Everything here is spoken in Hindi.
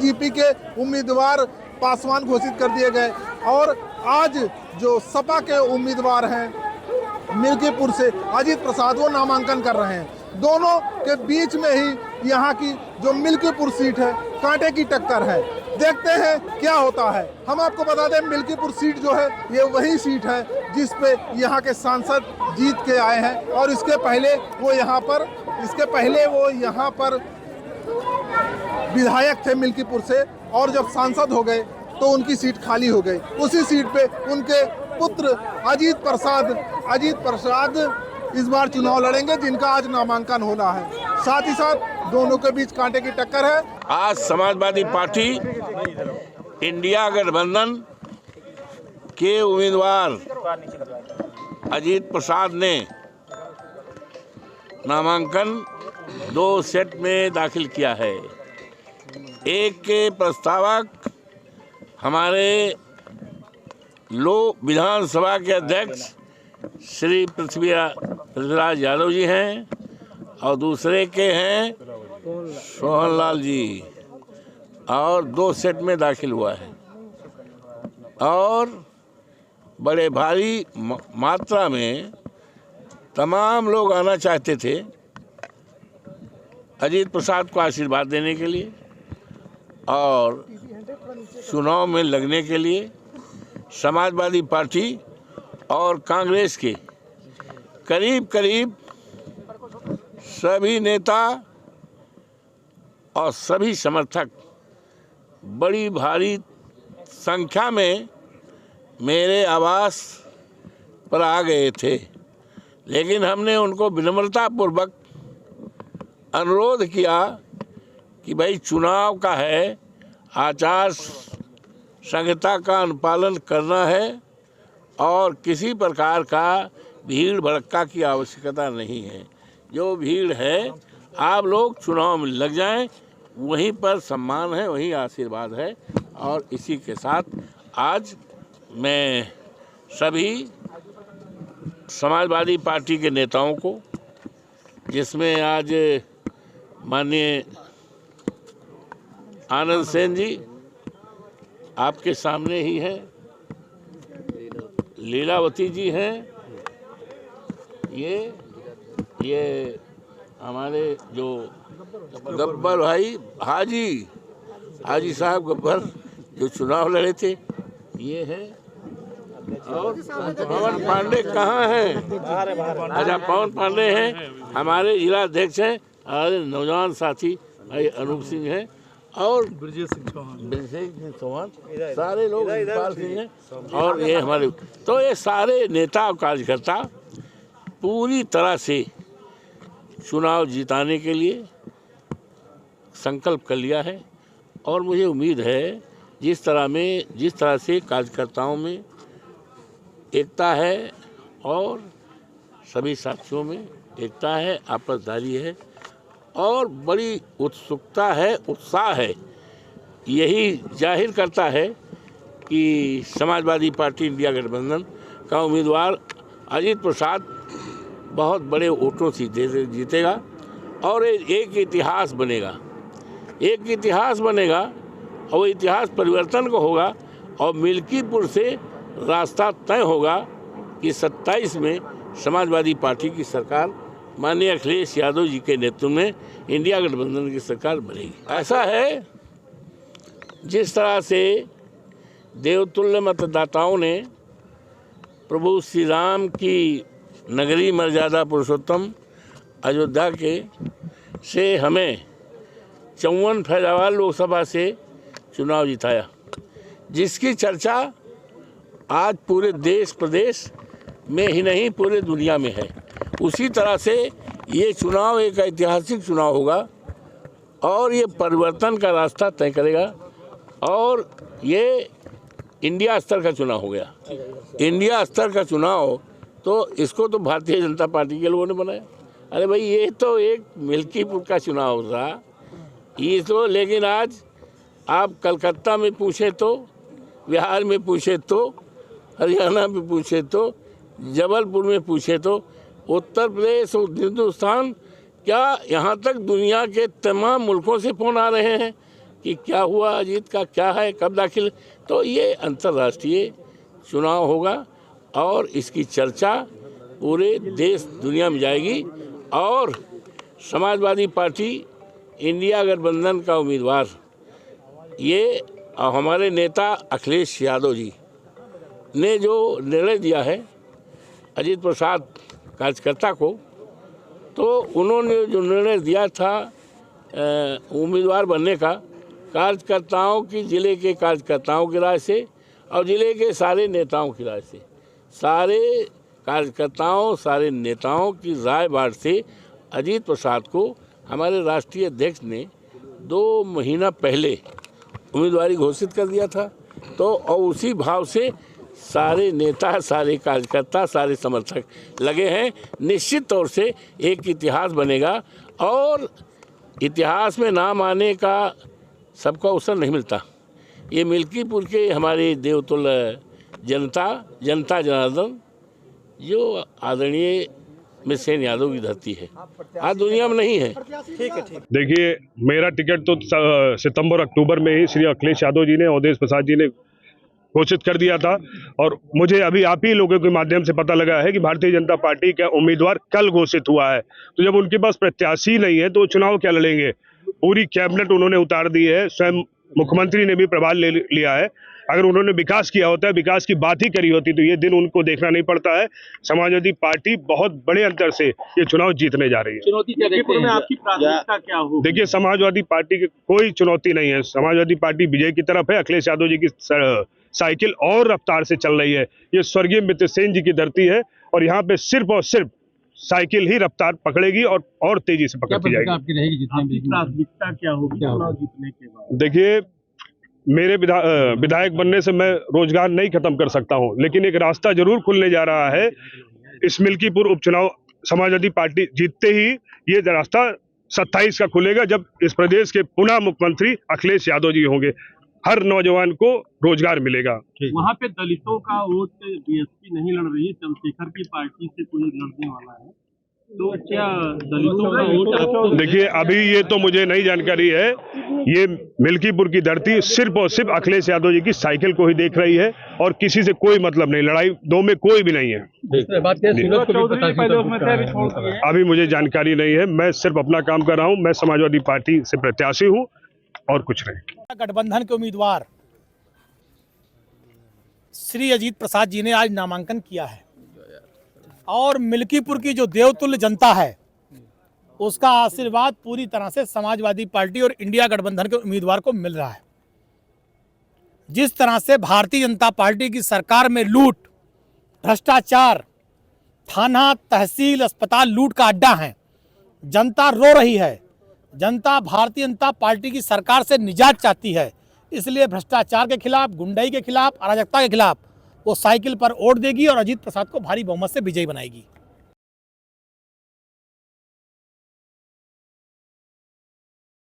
बीजेपी के उम्मीदवार पासवान घोषित कर दिए गए और आज जो सपा के उम्मीदवार हैं मिल्कीपुर से अजीत प्रसाद वो नामांकन कर रहे हैं। दोनों के बीच में ही यहाँ की जो मिल्कीपुर सीट है कांटे की टक्कर है। देखते हैं क्या होता है। हम आपको बता दें मिल्कीपुर सीट जो है ये वही सीट है जिस पे यहाँ के सांसद जीत के आए हैं और इसके पहले वो यहाँ पर विधायक थे मिल्कीपुर से और जब सांसद हो गए तो उनकी सीट खाली हो गई। उसी सीट पे उनके पुत्र अजीत प्रसाद इस बार चुनाव लड़ेंगे जिनका आज नामांकन होना है। साथ ही साथ दोनों के बीच कांटे की टक्कर है। आज समाजवादी पार्टी इंडिया गठबंधन के उम्मीदवार अजीत प्रसाद ने नामांकन 2 सेट में दाखिल किया है। एक के प्रस्तावक हमारे विधानसभा के अध्यक्ष श्री पृथ्वीराज यादव जी हैं और दूसरे के हैं सोहनलाल जी और 2 सेट में दाखिल हुआ है और बड़े भारी मात्रा में तमाम लोग आना चाहते थे अजीत प्रसाद को आशीर्वाद देने के लिए और चुनाव में लगने के लिए। समाजवादी पार्टी और कांग्रेस के करीब सभी नेता और सभी समर्थक बड़ी भारी संख्या में मेरे आवास पर आ गए थे, लेकिन हमने उनको विनम्रतापूर्वक अनुरोध किया कि भाई चुनाव का है, आचार संहिता का अनुपालन करना है और किसी प्रकार का भीड़ भड़क्का की आवश्यकता नहीं है। जो भीड़ है आप लोग चुनाव में लग जाएं, वहीं पर सम्मान है, वहीं आशीर्वाद है। और इसी के साथ आज मैं सभी समाजवादी पार्टी के नेताओं को, जिसमें आज माननीय आनंद सेन जी आपके सामने ही हैं, लीलावती जी हैं, ये हमारे जो गब्बर भाई हाजी साहब गब्बर जो चुनाव लड़े थे ये हैं। और पवन पांडे कहाँ हैं? अच्छा, पवन पांडे हैं, हमारे जिला अध्यक्ष हैं। हमारे नौजवान साथी भाई अनूप सिंह हैं और ब्रजेश सिंह चौहान, सारे लोग इकबाल सिंह हैं और ये हमारे, तो ये सारे नेता और कार्यकर्ता पूरी तरह से चुनाव जिताने के लिए संकल्प कर लिया है। और मुझे उम्मीद है जिस तरह से कार्यकर्ताओं में एकता है और सभी साथियों में एकता है, आपसदारी है और बड़ी उत्सुकता है, उत्साह है, यही जाहिर करता है कि समाजवादी पार्टी इंडिया गठबंधन का उम्मीदवार अजीत प्रसाद बहुत बड़े वोटों से जीतेगा और एक इतिहास बनेगा और वो इतिहास परिवर्तन को होगा और मिल्कीपुर से रास्ता तय होगा कि 27 में समाजवादी पार्टी की सरकार माननीय अखिलेश यादव जी के नेतृत्व में इंडिया गठबंधन की सरकार बनेगी। ऐसा है जिस तरह से देवतुल्य मतदाताओं ने प्रभु श्री राम की नगरी मर्यादा पुरुषोत्तम अयोध्या के से हमें 54 फैजाबाद लोकसभा से चुनाव जिताया, जिसकी चर्चा आज पूरे देश प्रदेश में ही नहीं पूरे दुनिया में है। उसी तरह से ये चुनाव एक ऐतिहासिक चुनाव होगा और ये परिवर्तन का रास्ता तय करेगा और ये इंडिया स्तर का चुनाव हो गया। इंडिया स्तर का चुनाव तो इसको तो भारतीय जनता पार्टी के लोगों ने बनाया। अरे भाई ये तो एक मिल्कीपुर का चुनाव था ये तो, लेकिन आज आप कलकत्ता में पूछे तो, बिहार में पूछे तो, हरियाणा में पूछे तो, जबलपुर में पूछे तो, उत्तर प्रदेश और हिंदुस्तान क्या यहाँ तक दुनिया के तमाम मुल्कों से फ़ोन आ रहे हैं कि क्या हुआ, अजीत का क्या है, कब दाखिल। तो ये अंतर्राष्ट्रीय चुनाव होगा और इसकी चर्चा पूरे देश दुनिया में जाएगी। और समाजवादी पार्टी इंडिया गठबंधन का उम्मीदवार ये हमारे नेता अखिलेश यादव जी ने जो निर्णय दिया है अजीत प्रसाद कार्यकर्ता को, तो उन्होंने जो निर्णय दिया था उम्मीदवार बनने का, कार्यकर्ताओं की, ज़िले के कार्यकर्ताओं की राय से और ज़िले के सारे नेताओं की राय से, सारे कार्यकर्ताओं, सारे नेताओं की राय बात से अजीत प्रसाद को हमारे राष्ट्रीय अध्यक्ष ने 2 महीना पहले उम्मीदवारी घोषित कर दिया था। तो और उसी भाव से सारे नेता, सारे कार्यकर्ता, सारे समर्थक लगे हैं। निश्चित तौर से एक इतिहास बनेगा और इतिहास में नाम आने का सबको अवसर नहीं मिलता। ये मिल्कीपुर के हमारे देवतुल्य जनता जनार्दन जो आदरणीय मिसेन यादव की धरती है, आज दुनिया में नहीं है। ठीक है। देखिए, मेरा टिकट तो सितंबर अक्टूबर में ही श्री अखिलेश यादव जी ने, अवधेश प्रसाद जी ने घोषित कर दिया था। और मुझे अभी आप ही लोगों के माध्यम से पता लगा है कि भारतीय जनता पार्टी का उम्मीदवार कल घोषित हुआ है। तो जब उनके पास प्रत्याशी नहीं है तो चुनाव क्या लड़ेंगे। पूरी कैबिनेट उन्होंने उतार दी है, स्वयं मुख्यमंत्री ने भी प्रभार ले लिया है। अगर उन्होंने विकास किया होता है, विकास की बात ही करी होती, तो ये दिन उनको देखना नहीं पड़ता है। समाजवादी पार्टी बहुत बड़े अंतर से ये चुनाव जीतने जा रही है। चुनौती क्या देखते हैं? आपकी प्राथमिकता क्या होगी? देखिए, समाजवादी पार्टी की कोई चुनौती नहीं है। समाजवादी पार्टी विजय की तरफ है। अखिलेश यादव जी की साइकिल और रफ्तार से चल रही है। ये स्वर्गीय मित्र सेन जी की धरती है और यहाँ पे सिर्फ और सिर्फ साइकिल ही रफ्तार पकड़ेगी और तेजी से पकड़ती जाएगी। आपकी रहेगी जितनी प्राथमिकता क्या होगी चुनाव जीतने के बाद? देखिए, मेरे विधायक बनने से मैं रोजगार नहीं खत्म कर सकता हूं, लेकिन एक रास्ता जरूर खुलने जा रहा है। इस मिल्कीपुर उपचुनाव समाजवादी पार्टी जीतते ही ये रास्ता 27 का खुलेगा, जब इस प्रदेश के पुनः मुख्यमंत्री अखिलेश यादव जी होंगे। हर नौजवान को रोजगार मिलेगा। वहाँ पे दलितों का वोट बीएसपी नहीं लड़ रही है, चंद्रशेखर की पार्टी से कोई लड़ने वाला है, तो क्या दलितों का वोट आपको? देखिए, अभी ये तो मुझे नहीं जानकारी है। ये मिल्कीपुर की धरती सिर्फ और सिर्फ अखिलेश यादव जी की साइकिल को ही देख रही है और किसी से कोई मतलब नहीं, लड़ाई दो में कोई भी नहीं है। अभी मुझे जानकारी नहीं है, मैं सिर्फ अपना काम कर रहा हूँ। मैं समाजवादी पार्टी से प्रत्याशी हूँ और कुछ नहीं। गठबंधन के उम्मीदवार श्री अजीत प्रसाद जी ने आज नामांकन किया है और मिल्कीपुर की जो देवतुल्य जनता है उसका आशीर्वाद पूरी तरह से समाजवादी पार्टी और इंडिया गठबंधन के उम्मीदवार को मिल रहा है। जिस तरह से भारतीय जनता पार्टी की सरकार में लूट, भ्रष्टाचार, थाना, तहसील, अस्पताल लूट का अड्डा है, जनता रो रही है। जनता भारतीय जनता पार्टी की सरकार से निजात चाहती है, इसलिए भ्रष्टाचार के खिलाफ, गुंडाई के खिलाफ, अराजकता के खिलाफ वो साइकिल पर वोट देगी और अजीत प्रसाद को भारी बहुमत से विजयी बनाएगी।